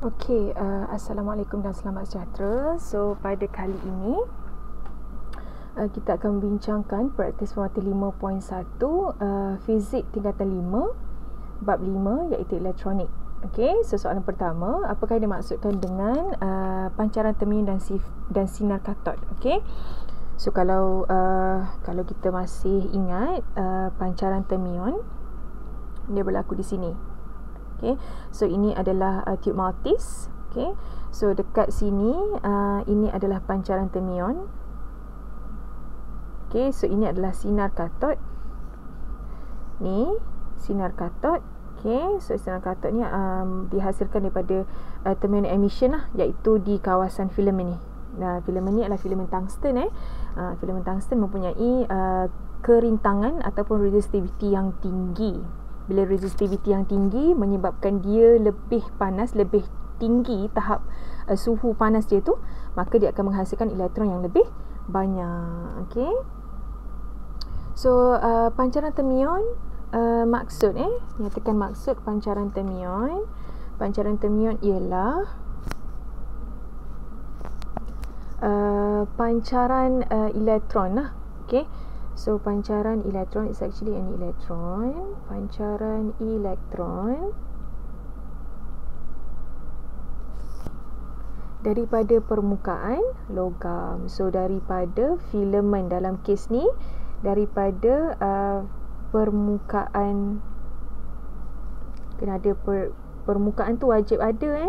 Okey, Assalamualaikum dan selamat sejahtera. So, pada kali ini kita akan membincangkan praktis formatif 5.1 fizik tingkatan 5 bab 5 iaitu elektronik. Okey, so soalan pertama, apakah yang dimaksudkan dengan pancaran termion dan sinar katod? Okey. So kalau kita masih ingat pancaran termion dia berlaku di sini. Okay. So ini adalah tube Maltese. Okay. So dekat sini ini adalah pancaran termion. Okay. So ini adalah sinar katod. Ni sinar katod. Okay. So sinar katod ni dihasilkan daripada termion emission lah, iaitu di kawasan filament ni. Nah, filament ni adalah filament tungsten. Filament tungsten mempunyai kerintangan ataupun resistivity yang tinggi. Bila resistivity yang tinggi menyebabkan dia lebih panas, lebih tinggi tahap suhu panas dia tu, maka dia akan menghasilkan elektron yang lebih banyak. Okey. So pancaran termion maksud nyatakan maksud pancaran termion. Pancaran termion ialah pancaran elektron lah. Okey. So pancaran elektron is actually an electron. Pancaran elektron daripada permukaan logam. So daripada filament, dalam kes ni daripada permukaan, kena ada permukaan tu wajib ada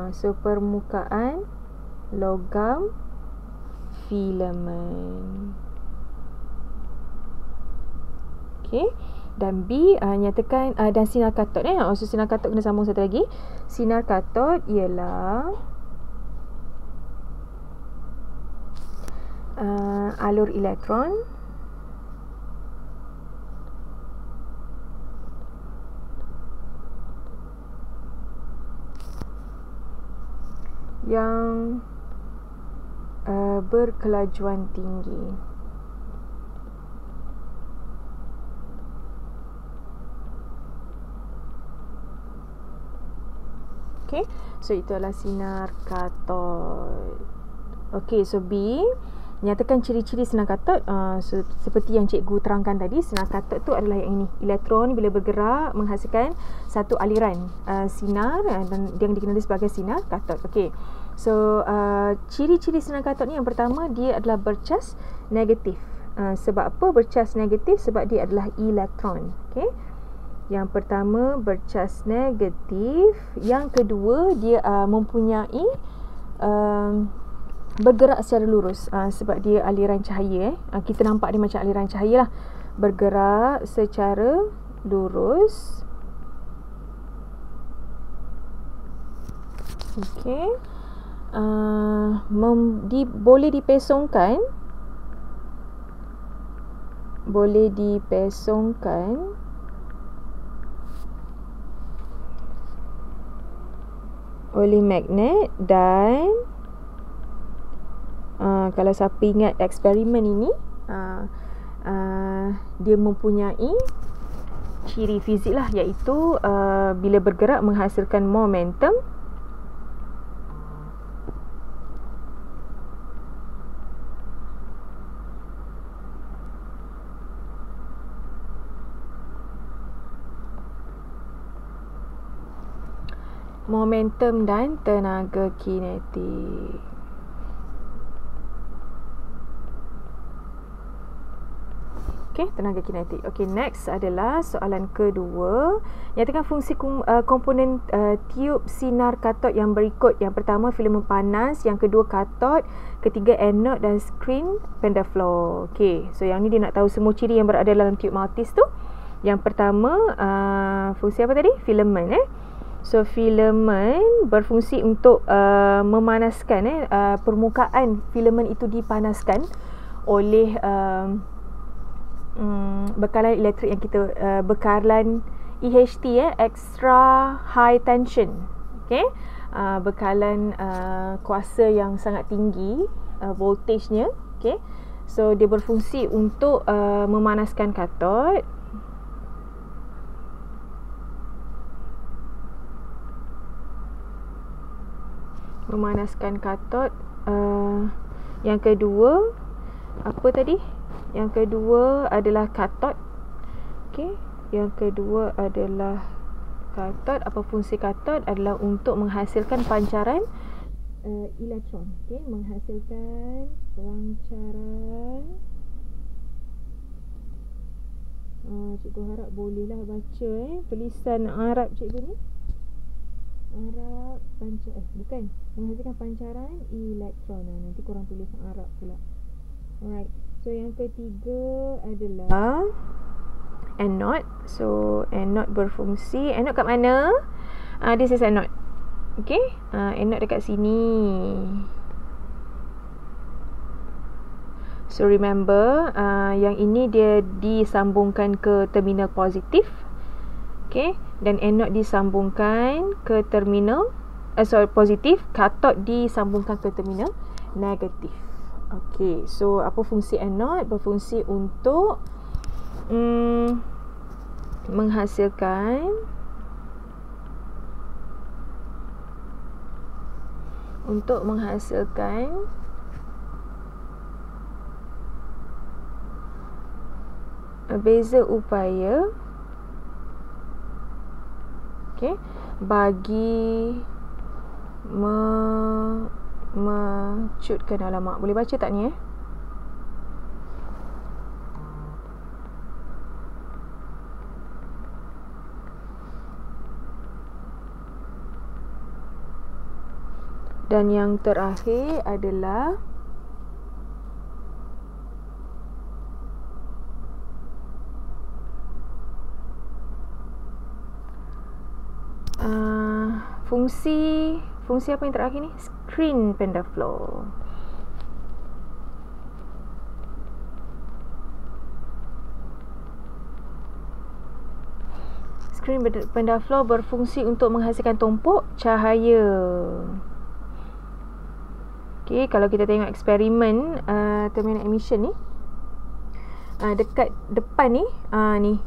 so permukaan logam filament. Okay. Dan B nyatakan dan sinar katod so sinar katod kena sambung satu lagi. Sinar katod ialah alur elektron yang berkelajuan tinggi. Okay. So itu adalah sinar katod. Okay, so B nyatakan ciri-ciri sinar katod. Seperti yang cikgu terangkan tadi, sinar katod tu adalah yang ini. Elektron bila bergerak menghasilkan satu aliran sinar dan yang dikenali sebagai sinar katod. Okay. So ciri-ciri sinar katod ni, yang pertama, dia adalah bercas negatif. Sebab apa bercas negatif? Sebab dia adalah elektron. Okay. Yang pertama bercas negatif. Yang kedua, dia mempunyai bergerak secara lurus sebab dia aliran cahaya. Kita nampak dia macam aliran cahaya lah, bergerak secara lurus. Okey. Boleh dipesongkan oleh magnet. Dan kalau siapa ingat eksperimen ini, dia mempunyai ciri fizik lah, iaitu bila bergerak menghasilkan momentum. Momentum dan tenaga kinetik. Okey, tenaga kinetik. Okey, next adalah soalan kedua. Nyatakan fungsi komponen tiub sinar katod yang berikut. Yang pertama, filament panas. Yang kedua, katod. Ketiga, anode. Dan screen pendaflor. Okey, so yang ni dia nak tahu semua ciri yang berada dalam tiub Maltese tu. Yang pertama, fungsi apa tadi? Filament. So filament berfungsi untuk memanaskan permukaan filament itu dipanaskan oleh bekalan elektrik yang kita bekalan EHT, extra high tension. Okey. Bekalan kuasa yang sangat tinggi voltagenya. Okey. So dia berfungsi untuk memanaskan katod. memanaskan katod. Yang kedua apa tadi? Yang kedua adalah katod. Okey, yang kedua adalah katod. Apa fungsi katod? Adalah untuk menghasilkan pancaran elektron. Okey, menghasilkan pancaran. Cikgu harap bolehlah baca tulisan Arab cikgu ni. Arab bukan, menghasilkan pancaran elektron. Nanti korang tulis Arab pula. Alright. So yang ketiga adalah anode. So anode berfungsi. Anode kat mana? This is anode. Okay, anode dekat sini. So remember, yang ini dia disambungkan ke terminal positif. Okay, dan anode disambungkan ke terminal positif, katod disambungkan ke terminal negatif. Okay, so apa fungsi anode? Berfungsi untuk menghasilkan beza upaya bagi mencutkan. Alamak, boleh baca tak ni Dan yang terakhir adalah fungsi apa yang terakhir ni? Screen pendaflow. Screen pendaflow berfungsi untuk menghasilkan tumpuk cahaya. Okay, kalau kita tengok eksperimen terminal emission ni, dekat depan ni,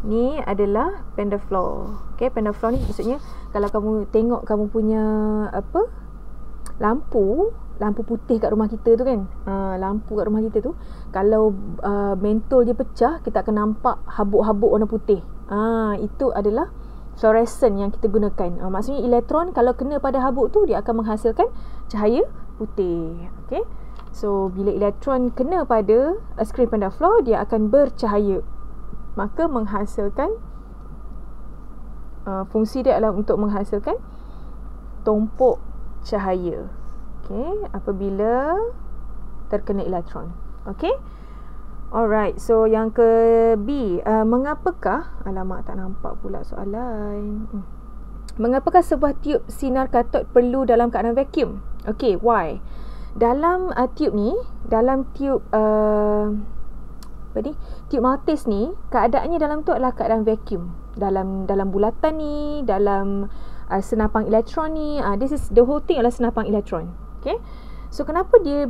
ni adalah pendaflow. Okay, pendaflow ni maksudnya kalau kamu tengok kamu punya lampu putih kat rumah kita tu kan, lampu kat rumah kita tu, kalau mentol dia pecah, kita akan nampak habuk-habuk warna putih. Itu adalah fluorescent yang kita gunakan. Maksudnya elektron kalau kena pada habuk tu, dia akan menghasilkan cahaya putih. Okay, so bila elektron kena pada screen pendaflow, dia akan bercahaya, maka menghasilkan fungsi dia adalah untuk menghasilkan tumpuk cahaya. Okay, apabila terkena elektron. Okay, alright. So yang ke B, mengapakah, alamak tak nampak pula soalan. Mengapakah sebuah tiub sinar katod perlu dalam keadaan vacuum? Okay, why? Dalam tiub ni, dalam tiub tiub Maltese ni, keadaannya dalam tu adalah keadaan vacuum. Dalam bulatan ni, dalam senapang elektron ni, this is the whole thing adalah senapang elektron. Okay, so kenapa dia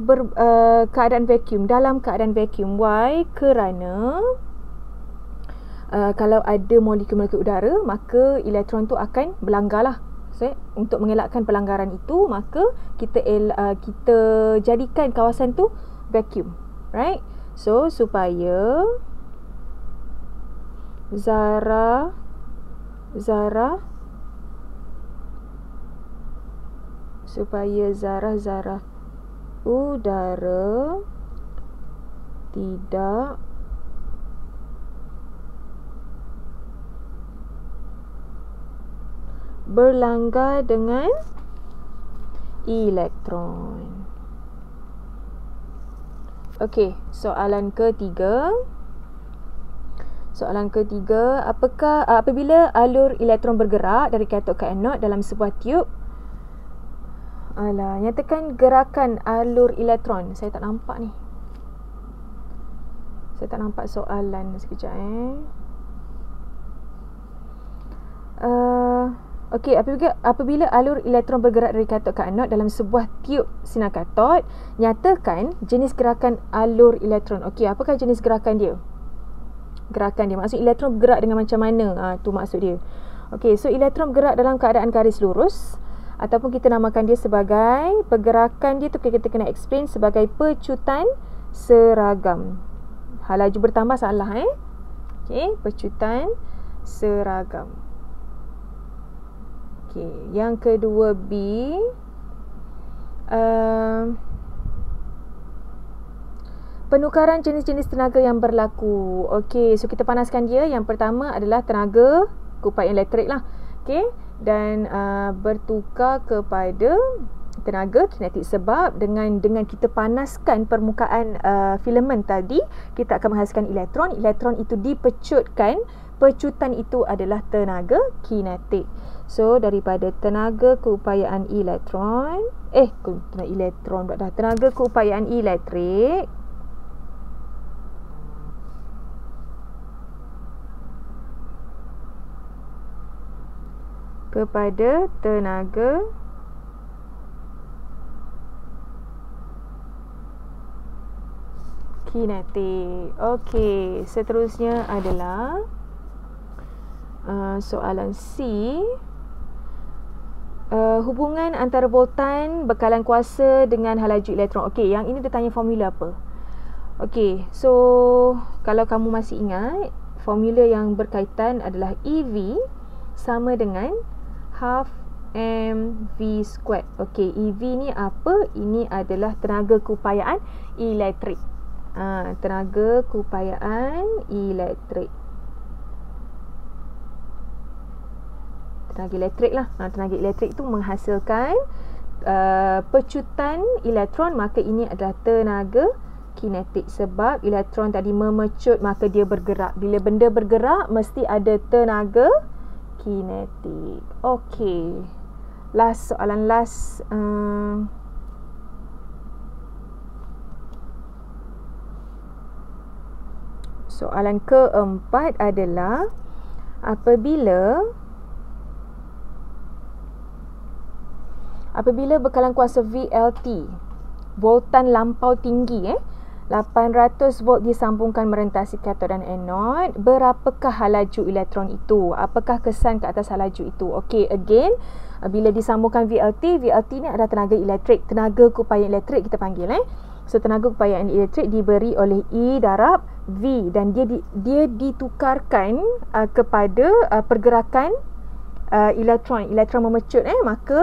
keadaan vacuum? Dalam keadaan vacuum, why? Kerana kalau ada molekul-molekul udara, maka elektron tu akan berlanggar lah. So, untuk mengelakkan pelanggaran itu, maka kita jadikan kawasan tu vacuum, right? So supaya zarah udara tidak berlanggar dengan elektron. Okey, soalan ketiga. Apabila alur elektron bergerak dari katod ke anod dalam sebuah tiub, nyatakan gerakan alur elektron. Saya tak nampak ni. Saya tak nampak soalan. Sekejap Okey, apabila alur elektron bergerak dari katod ke anod dalam sebuah tiub sinar katod, nyatakan jenis gerakan alur elektron. Okey, apakah jenis gerakan dia? Maksud elektron bergerak dengan macam mana? Tu maksud dia. Okey, so elektron bergerak dalam keadaan garis lurus. ataupun kita namakan dia sebagai pergerakan dia tu kita kena explain sebagai pecutan seragam. Laju bertambah salah okey, pecutan seragam. Okey, yang kedua B, penukaran jenis-jenis tenaga yang berlaku. Okey, so kita panaskan dia. Yang pertama adalah tenaga keupayaan elektrik lah. Okey, dan bertukar kepada tenaga kinetik, sebab dengan kita panaskan permukaan filament tadi, kita akan menghasilkan elektron. Elektron itu dipecutkan. Pecutan itu adalah tenaga kinetik. So daripada tenaga keupayaan elektron, tenaga keupayaan elektrik kepada tenaga kinetik. Okey, seterusnya adalah soalan C. Hubungan antara voltan bekalan kuasa dengan laju elektron. Okey, yang ini dia tanya formula apa? Okey, so kalau kamu masih ingat, formula yang berkaitan adalah EV sama dengan half mv squared. Okey, EV ni apa? Ini adalah tenaga keupayaan elektrik. Tenaga keupayaan elektrik. Tenaga elektrik lah. Tenaga elektrik itu menghasilkan pecutan elektron, maka ini adalah tenaga kinetik. Sebab elektron tadi memecut, maka dia bergerak. Bila benda bergerak, mesti ada tenaga kinetik. Okey. Soalan last. Soalan keempat adalah apabila bekalan kuasa VLT, voltan lampau tinggi 800 volt disambungkan merentasi katot dan anod, berapakah laju elektron itu? Apakah kesan ke atas laju itu? Okey, again, bila disambungkan VLT ni adalah tenaga elektrik, tenaga keupayaan elektrik kita panggil So tenaga keupayaan elektrik diberi oleh E darab V, dan dia ditukarkan kepada pergerakan elektron memecut maka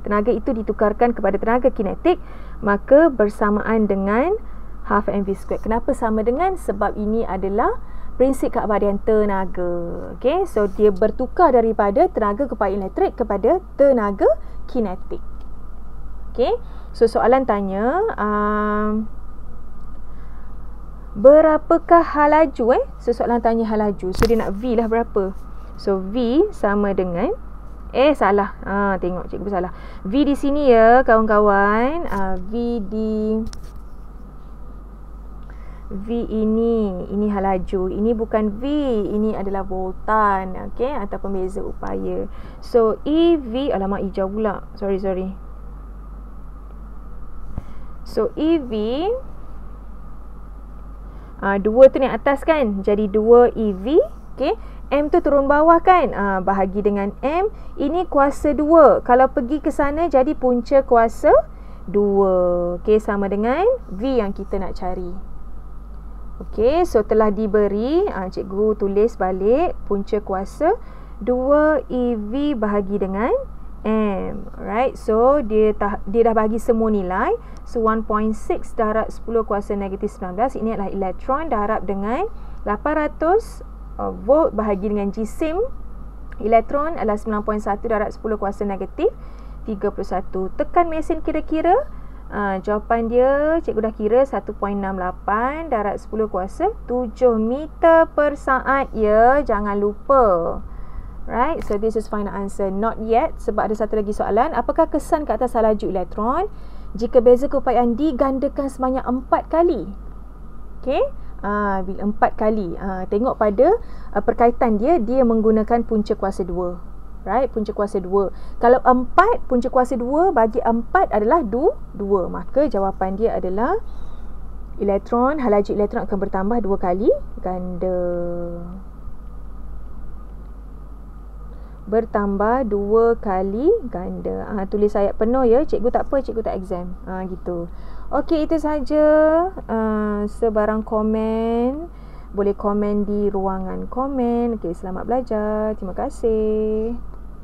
tenaga itu ditukarkan kepada tenaga kinetik, maka bersamaan dengan half mv squared. Kenapa sama dengan? Sebab ini adalah prinsip keabadian tenaga. Okey, so dia bertukar daripada tenaga keupayaan elektrik kepada tenaga kinetik. Okey, so soalan tanya berapakah laju So soalan tanya laju. So dia nak V lah berapa? So V sama dengan salah. Tengok cikgu salah. V di sini ya kawan-kawan. V ini laju. Ini bukan V, ini adalah voltan, okey, atau pembeza upaya. So EV, alamak hijau pula. Sorry. So EV 2 tu ni atas kan, jadi 2 EV. Okey, M tu turun bawah kan, bahagi dengan M. Ini kuasa 2, kalau pergi ke sana jadi punca kuasa 2. Okey, sama dengan V yang kita nak cari. Okey, so telah diberi, cikgu tulis balik punca kuasa 2 EV bahagi dengan M. Alright, so dia dah bagi semua nilai. So 1.6 darab 10 kuasa negatif 19, ini adalah elektron darab dengan 800 volt bahagi dengan Gsim. Elektron adalah 9.1 darab 10 kuasa negatif 31. Tekan mesin kira-kira. Jawapan dia cikgu dah kira 1.68 darab 10 kuasa 7 meter per saat ya. Jangan lupa. Right, so this is final answer. Not yet, sebab ada satu lagi soalan. Apakah kesan ke atas laju elektron jika beza keupayaan digandakan sebanyak 4 kali? Okey, bila 4 kali, tengok pada perkaitan dia menggunakan punca kuasa 2. Right, punca kuasa 2. Kalau 4, punca kuasa 2 bagi 4 adalah 2. Maka jawapan dia adalah laju elektron akan bertambah 2 kali ganda. bertambah 2 kali ganda. Tulis ayat penuh ya. Cikgu tak apa, cikgu tak exam. Gitu. Okey, itu saja. Sebarang komen, boleh komen di ruangan komen. Okey, selamat belajar. Terima kasih.